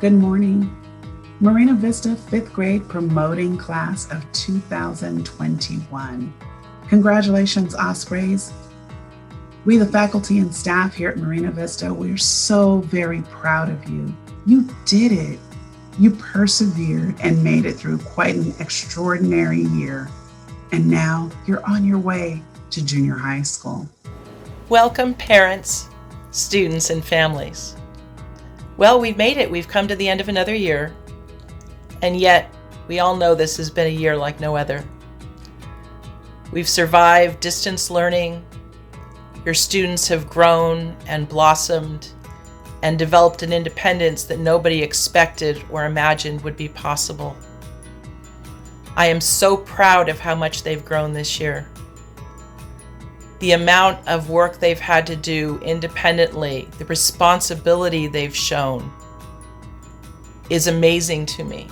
Good morning. Marina Vista 5th grade promoting class of 2021. Congratulations, Ospreys. We, the faculty and staff here at Marina Vista, we're so very proud of you. You did it. You persevered and made it through quite an extraordinary year. And now you're on your way to junior high school. Welcome, parents, students, and families. Well, we've made it. We've come to the end of another year. And yet, we all know this has been a year like no other. We've survived distance learning. Your students have grown and blossomed and developed an independence that nobody expected or imagined would be possible. I am so proud of how much they've grown this year. The amount of work they've had to do independently, the responsibility they've shown is amazing to me.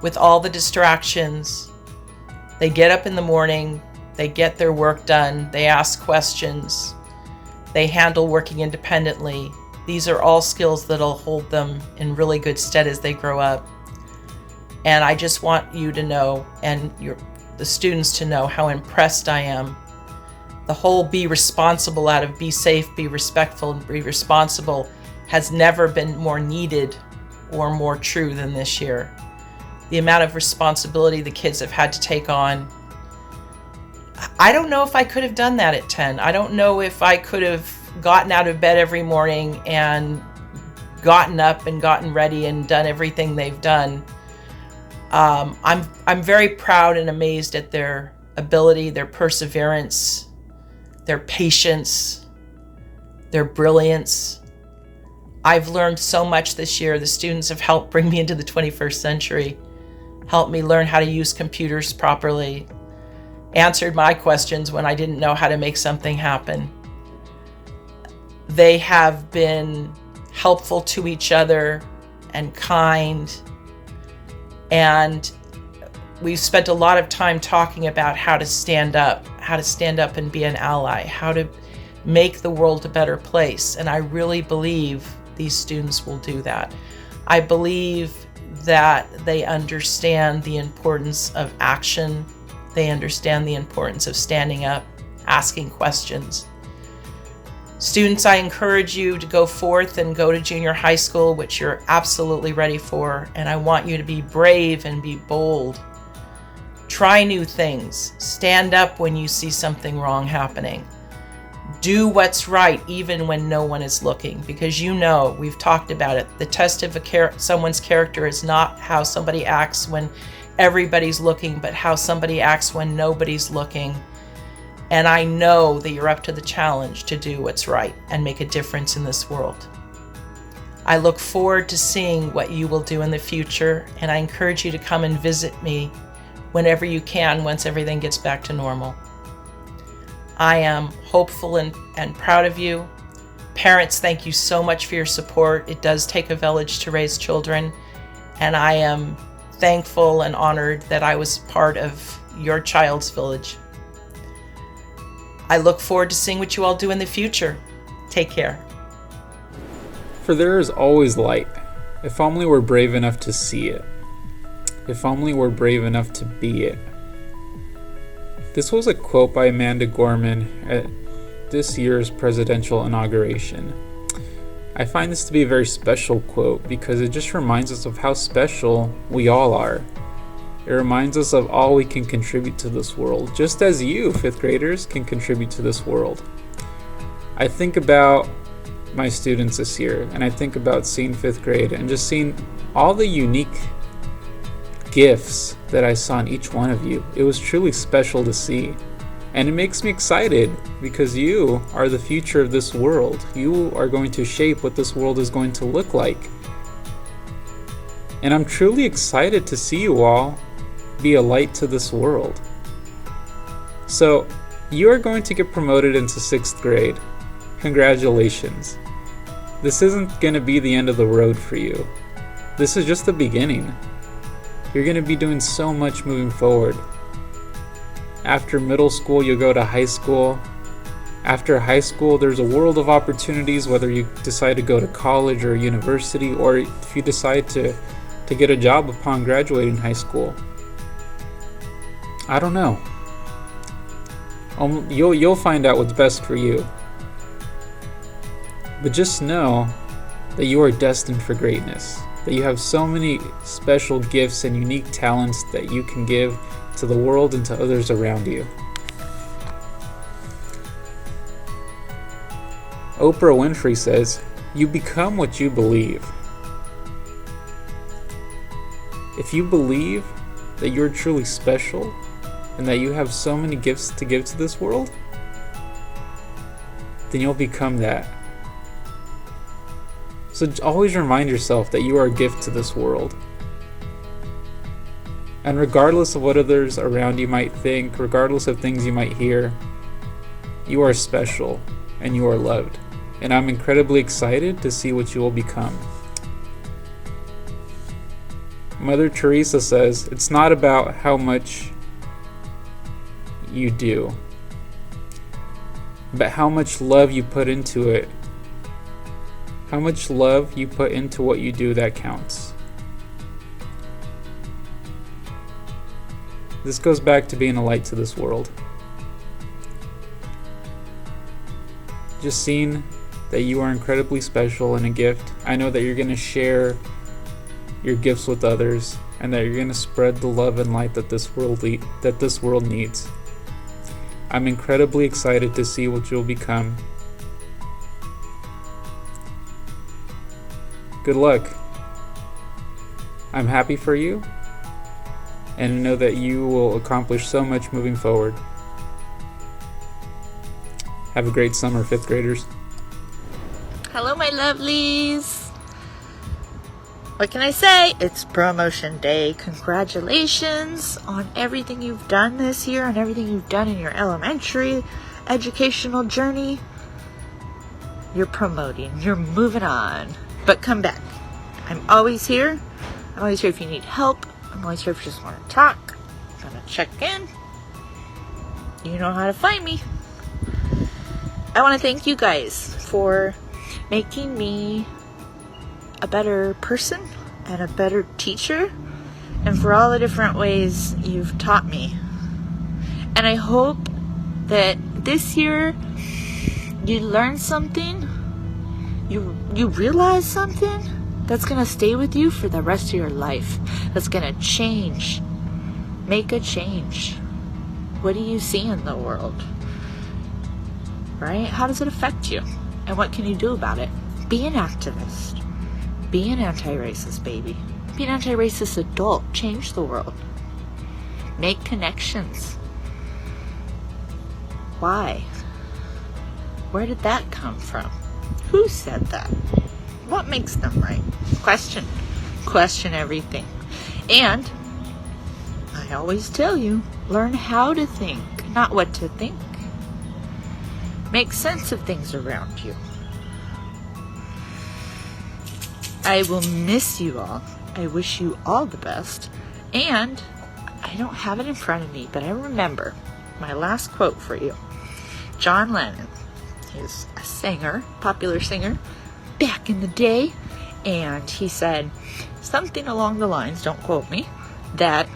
With all the distractions, they get up in the morning, they get their work done, they ask questions, they handle working independently. These are all skills that'll hold them in really good stead as they grow up. And I just want you to know, and the students to know, how impressed I am. The whole be responsible out of be safe, be respectful, and be responsible has never been more needed or more true than this year. The amount of responsibility the kids have had to take on. I don't know if I could have done that at 10. I don't know if I could have gotten out of bed every morning and gotten up and gotten ready and done everything they've done. I'm very proud and amazed at their ability, their perseverance, their patience, their brilliance. I've learned so much this year. The students have helped bring me into the 21st century, helped me learn how to use computers properly, answered my questions when I didn't know how to make something happen. They have been helpful to each other and kind, and we've spent a lot of time talking about how to stand up and be an ally, how to make the world a better place. And I really believe these students will do that. I believe that they understand the importance of action. They understand the importance of standing up, asking questions. Students, I encourage you to go forth and go to junior high school, which you're absolutely ready for. And I want you to be brave and be bold. Try new things. Stand up when you see something wrong happening. Do what's right even when no one is looking, because you know, we've talked about it. The test of someone's character is not how somebody acts when everybody's looking, but how somebody acts when nobody's looking. And I know that you're up to the challenge to do what's right and make a difference in this world. I look forward to seeing what you will do in the future, and I encourage you to come and visit me whenever you can once everything gets back to normal. I am hopeful and proud of you. Parents, thank you so much for your support. It does take a village to raise children, and I am thankful and honored that I was part of your child's village. I look forward to seeing what you all do in the future. Take care. For there is always light, if only we're brave enough to see it. If only we're brave enough to be it. This was a quote by Amanda Gorman at this year's presidential inauguration. I find this to be a very special quote because it just reminds us of how special we all are. It reminds us of all we can contribute to this world, just as you, 5th graders, can contribute to this world. I think about my students this year, and I think about seeing 5th grade and just seeing all the unique gifts that I saw in each one of you. It was truly special to see. And it makes me excited because you are the future of this world. You are going to shape what this world is going to look like. And I'm truly excited to see you all be a light to this world. So, you are going to get promoted into 6th grade. Congratulations. This isn't going to be the end of the road for you. This is just the beginning. You're going to be doing so much moving forward. After middle school, you'll go to high school. After high school, there's a world of opportunities, whether you decide to go to college or university, or if you decide to get a job upon graduating high school. I don't know. You'll find out what's best for you. But just know that you are destined for greatness, that you have so many special gifts and unique talents that you can give to the world and to others around you. Oprah Winfrey says, "You become what you believe." If you believe that you're truly special and that you have so many gifts to give to this world, then you'll become that. So always remind yourself that you are a gift to this world. And regardless of what others around you might think, regardless of things you might hear, you are special and you are loved. And I'm incredibly excited to see what you will become. Mother Teresa says, "It's not about how much you do, but how much love you put into it. How much love you put into what you do, that counts." This goes back to being a light to this world. Just seeing that you are incredibly special and a gift. I know that you're going to share your gifts with others, and that you're going to spread the love and light that this world needs. I'm incredibly excited to see what you'll become. Good luck. I'm happy for you, and know that you will accomplish so much moving forward. Have a great summer, 5th graders. Hello, my lovelies. What can I say? It's promotion day. Congratulations on everything you've done this year, on everything you've done in your elementary educational journey. You're promoting. You're moving on. But come back. I'm always here. I'm always here if you need help. I'm always here if you just want to talk. Want to check in. You know how to find me. I want to thank you guys for making me a better person and a better teacher, and for all the different ways you've taught me. And I hope that this year you learn something, you realize something that's going to stay with you for the rest of your life, that's going to change, make a change. What do you see in the world? Right? How does it affect you? And what can you do about it? Be an activist. Be an anti-racist baby. Be an anti-racist adult. Change the world. Make connections. Why? Where did that come from? Who said that? What makes them right? Question. Question everything. And I always tell you, learn how to think, not what to think. Make sense of things around you. I will miss you all. I wish you all the best. And I don't have it in front of me, but I remember my last quote for you. John Lennon. He's a singer, popular singer, back in the day. And he said something along the lines, don't quote me, that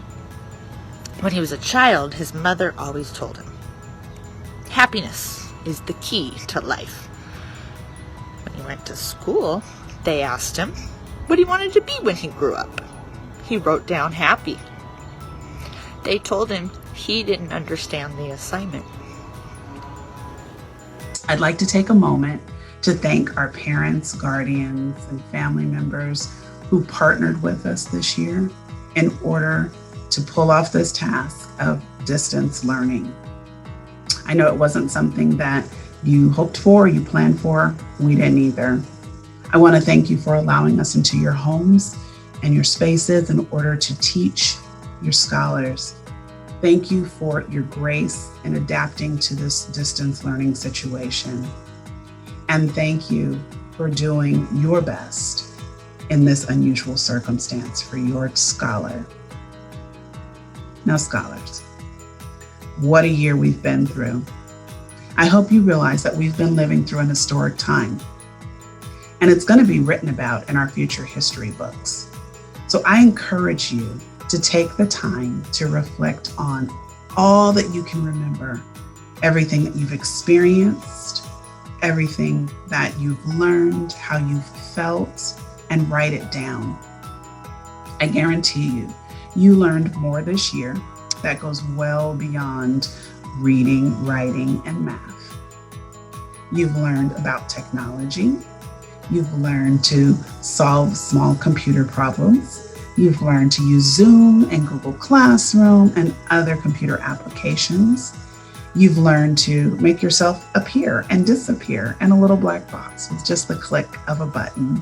when he was a child, his mother always told him, happiness is the key to life. When he went to school, they asked him what he wanted to be when he grew up. He wrote down happy. They told him he didn't understand the assignment. I'd like to take a moment to thank our parents, guardians, and family members who partnered with us this year in order to pull off this task of distance learning. I know it wasn't something that you hoped for, you planned for. We didn't either. I want to thank you for allowing us into your homes and your spaces in order to teach your scholars. Thank you for your grace in adapting to this distance learning situation. And thank you for doing your best in this unusual circumstance for your scholar. Now, scholars, what a year we've been through. I hope you realize that we've been living through an historic time, and it's going to be written about in our future history books. So I encourage you to take the time to reflect on all that you can remember, everything that you've experienced, everything that you've learned, how you've felt, and write it down. I guarantee you learned more this year that goes well beyond reading, writing, and math. You've learned about technology. You've learned to solve small computer problems. You've learned to use Zoom and Google Classroom and other computer applications. You've learned to make yourself appear and disappear in a little black box with just the click of a button.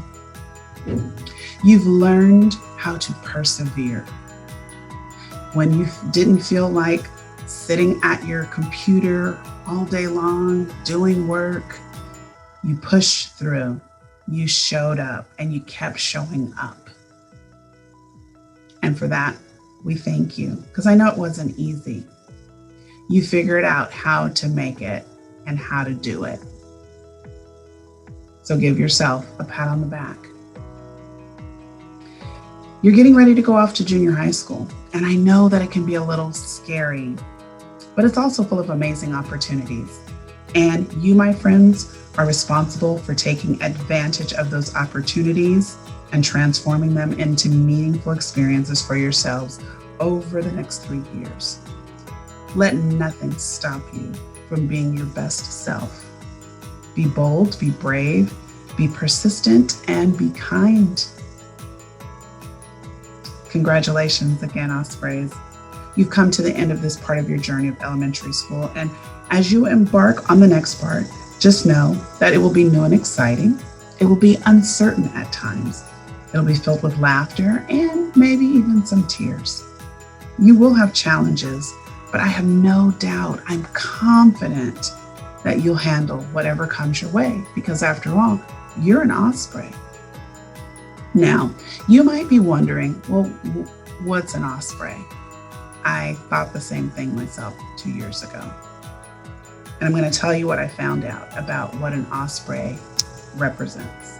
You've learned how to persevere. When you didn't feel like sitting at your computer all day long doing work, you pushed through, you showed up, and you kept showing up. And for that, we thank you, because I know it wasn't easy. You figured out how to make it and how to do it. So give yourself a pat on the back. You're getting ready to go off to junior high school, and I know that it can be a little scary, but it's also full of amazing opportunities. And you, my friends, are responsible for taking advantage of those opportunities and transforming them into meaningful experiences for yourselves over the next 3 years. Let nothing stop you from being your best self. Be bold, be brave, be persistent, and be kind. Congratulations again, Ospreys. You've come to the end of this part of your journey of elementary school, and as you embark on the next part, just know that it will be new and exciting. It will be uncertain at times. It'll be filled with laughter and maybe even some tears. You will have challenges, but I have no doubt, I'm confident that you'll handle whatever comes your way, because after all, you're an Osprey. Now, you might be wondering, well, what's an Osprey? I thought the same thing myself 2 years ago. And I'm going to tell you what I found out about what an Osprey represents.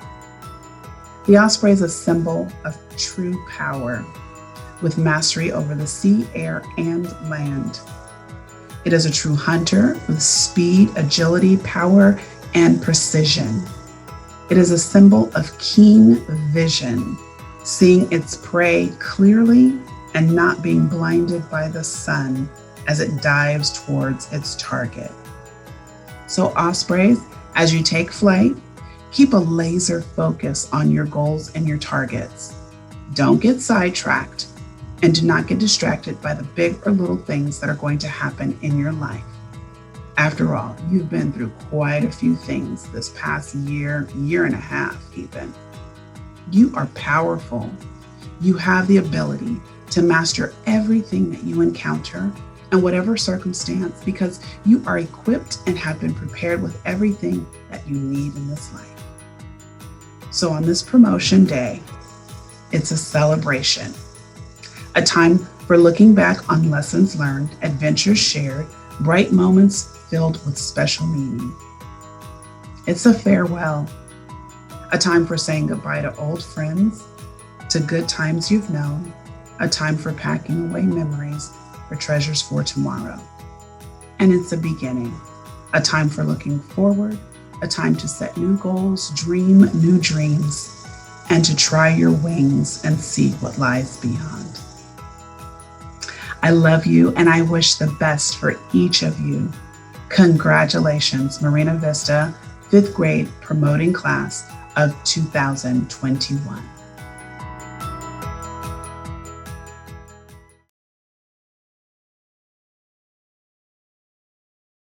The Osprey is a symbol of true power with mastery over the sea, air, and land. It is a true hunter with speed, agility, power, and precision. It is a symbol of keen vision, seeing its prey clearly and not being blinded by the sun as it dives towards its target. So Ospreys, as you take flight, keep a laser focus on your goals and your targets. Don't get sidetracked, and do not get distracted by the big or little things that are going to happen in your life. After all, you've been through quite a few things this past year and a half even. You are powerful. You have the ability to master everything that you encounter and whatever circumstance, because you are equipped and have been prepared with everything that you need in this life. So on this promotion day, it's a celebration, a time for looking back on lessons learned, adventures shared, bright moments filled with special meaning. It's a farewell, a time for saying goodbye to old friends, to good times you've known, a time for packing away memories for treasures for tomorrow. And it's a beginning, a time for looking forward, a time to set new goals, dream new dreams, and to try your wings and see what lies beyond. I love you, and I wish the best for each of you. Congratulations, Marina Vista 5th grade promoting class of 2021.